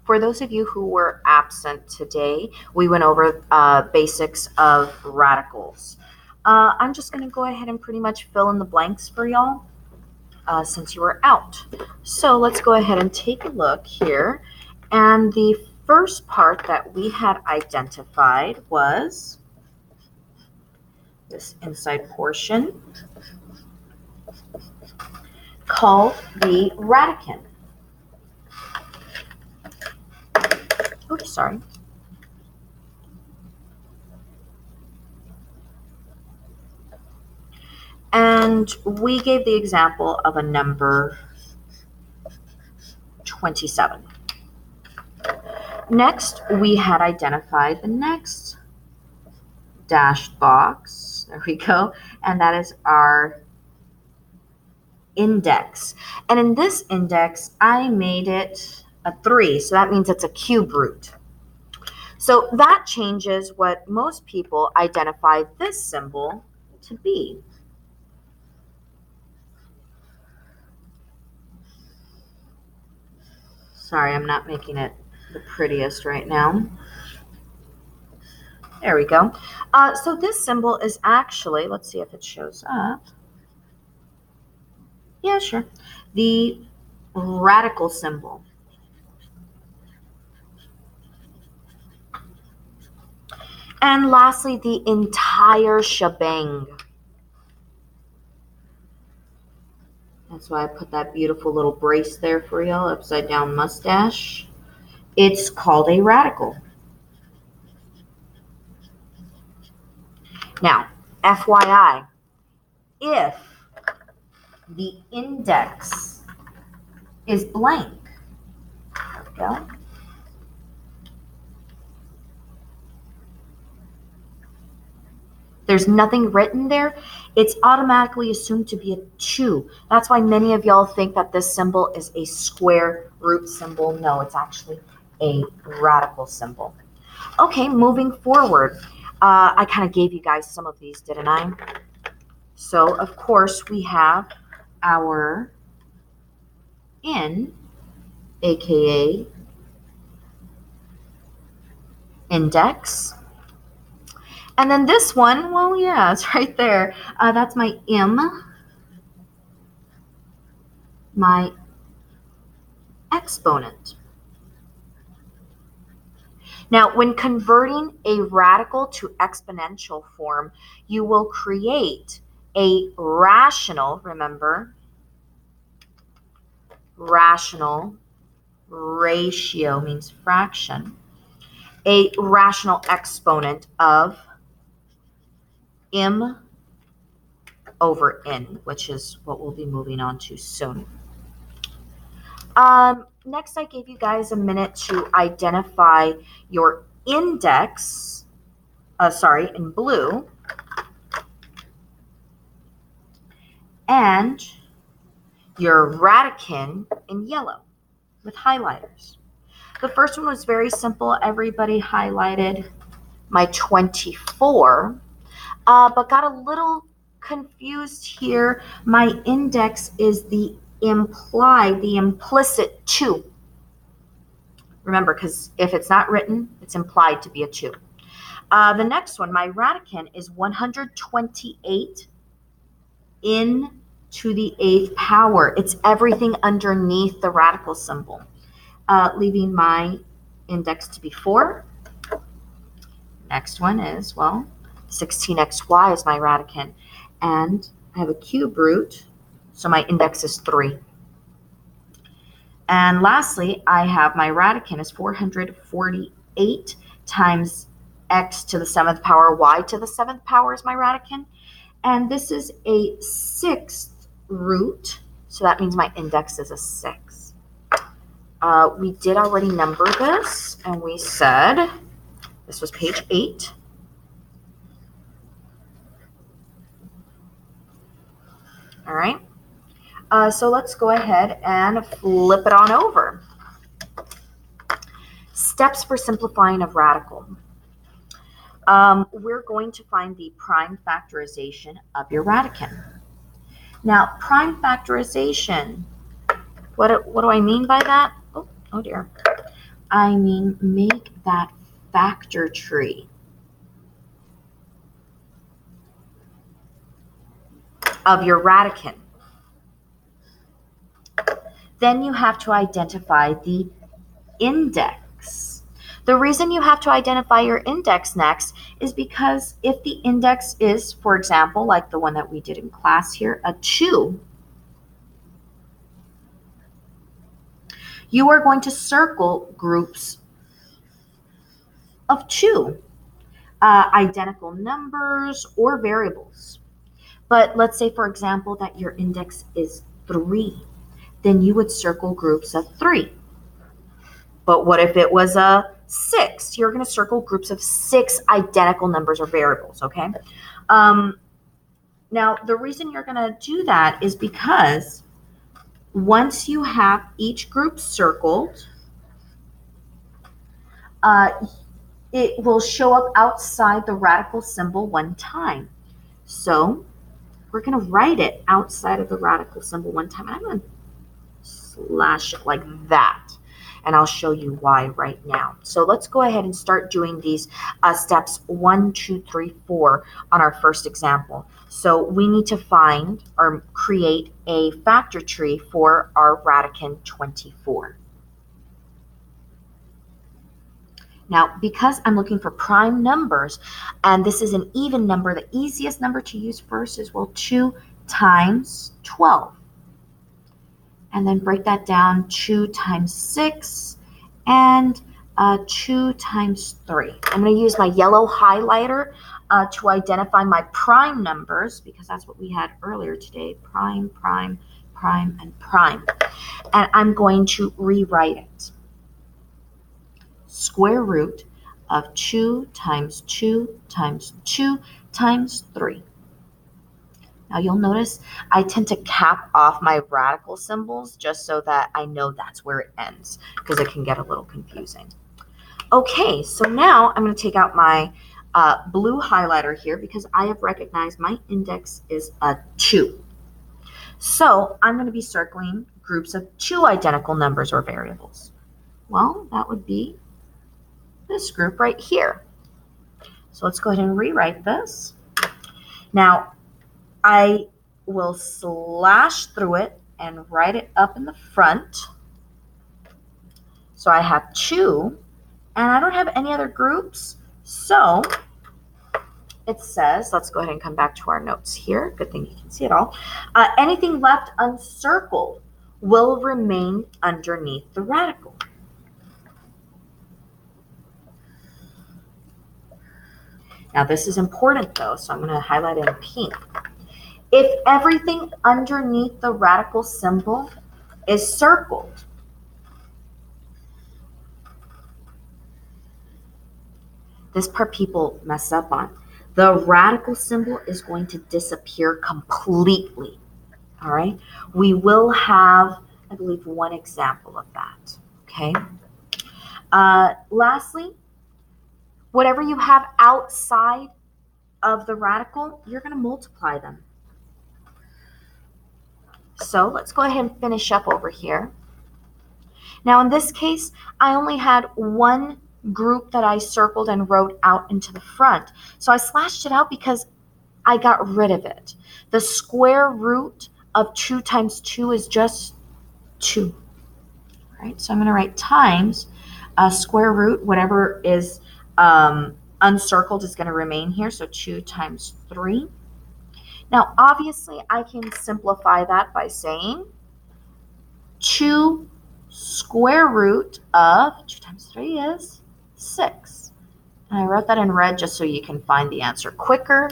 For those of you who were absent today, we went over basics of radicals. I'm just going to go ahead and pretty much fill in the blanks for y'all since you were out. So let's go ahead and take a look here. And the first part that we had identified was this inside portion called the radicand. Oops, sorry. And we gave the example of a number 27. Next, we had identified the next dashed box. There we go. And that is our index. And in this index, I made it a 3. So that means it's a cube root. So that changes what most people identify this symbol to be. Sorry, I'm not making it the prettiest right now. There we go. So this symbol is actually, let's see if it shows up. Yeah, sure. The radical symbol. And lastly, the entire shebang. That's why I put that beautiful little brace there for y'all, upside down mustache. It's called a radical. Now, FYI, if the index is blank, there we go. There's nothing written there, it's automatically assumed to be a 2. That's why many of y'all think that this symbol is a square root symbol. No, it's actually a radical symbol. Okay, moving forward. I kind of gave you guys some of these, didn't I? So, of course, we have our in, aka index. And then this one, well, yeah, it's right there. That's my m, my exponent. Now, when converting a radical to exponential form, you will create a rational, remember, rational ratio means fraction, a rational exponent of m over n, which is what we'll be moving on to soon. Next, I gave you guys a minute to identify your index, in blue, and your radicand in yellow with highlighters. The first one was very simple. Everybody highlighted my 24, but got a little confused here. My index is the implicit 2. Remember, because if it's not written, it's implied to be a 2. The next one, my radicand, is 128 in to the 8th power. It's everything underneath the radical symbol, leaving my index to be 4. Next one is, well, 16xy is my radicand, and I have a cube root, so my index is 3. And lastly, I have my radicand is 448 times x to the 7th power, y to the 7th power is my radicand. And this is a 6th root, so that means my index is a 6. We did already number this, and we said, this was page 8. All right. So let's go ahead and flip it on over. Steps for simplifying a radical. We're going to find the prime factorization of your radicand. Now, prime factorization, what do I mean by that? Oh dear. I mean make that factor tree of your radican. Then you have to identify the index. The reason you have to identify your index next is because if the index is, for example, like the one that we did in class here, a 2, you are going to circle groups of 2, identical numbers or variables. But let's say, for example, that your index is 3, then you would circle groups of 3. But what if it was a 6? You're going to circle groups of 6 identical numbers or variables, okay? Now, the reason you're going to do that is because once you have each group circled, it will show up outside the radical symbol one time. So we're going to write it outside of the radical symbol one time. And I'm going to slash it like that. And I'll show you why right now. So let's go ahead and start doing these steps 1, 2, 3, 4 on our first example. So we need to find or create a factor tree for our radican 24. Now, because I'm looking for prime numbers, and this is an even number, the easiest number to use first is, well, 2 times 12. And then break that down, 2 times 6, and 2 times 3. I'm going to use my yellow highlighter to identify my prime numbers, because that's what we had earlier today, prime, prime, prime, and prime. And I'm going to rewrite it. Square root of 2 times 2 times 2 times 3. Now you'll notice I tend to cap off my radical symbols just so that I know that's where it ends, because it can get a little confusing. Okay, so now I'm going to take out my blue highlighter here because I have recognized my index is a 2. So I'm going to be circling groups of 2 identical numbers or variables. Well, that would be this group right here. So let's go ahead and rewrite this. Now, I will slash through it and write it up in the front. So I have 2, and I don't have any other groups. So it says, let's go ahead and come back to our notes here. Good thing you can see it all. Anything left uncircled will remain underneath the radical. Now this is important though, so I'm going to highlight it in pink. If everything underneath the radical symbol is circled, this part people mess up on. The radical symbol is going to disappear completely. All right. We will have, I believe, one example of that. Okay. Lastly, whatever you have outside of the radical, you're going to multiply them. So let's go ahead and finish up over here. Now in this case, I only had one group that I circled and wrote out into the front. So I slashed it out because I got rid of it. The square root of 2 times 2 is just 2. All right, so I'm going to write times square root, whatever is uncircled is going to remain here. So 2 times 3. Now, obviously, I can simplify that by saying 2 square root of 2 times 3 is 6. And I wrote that in red just so you can find the answer quicker.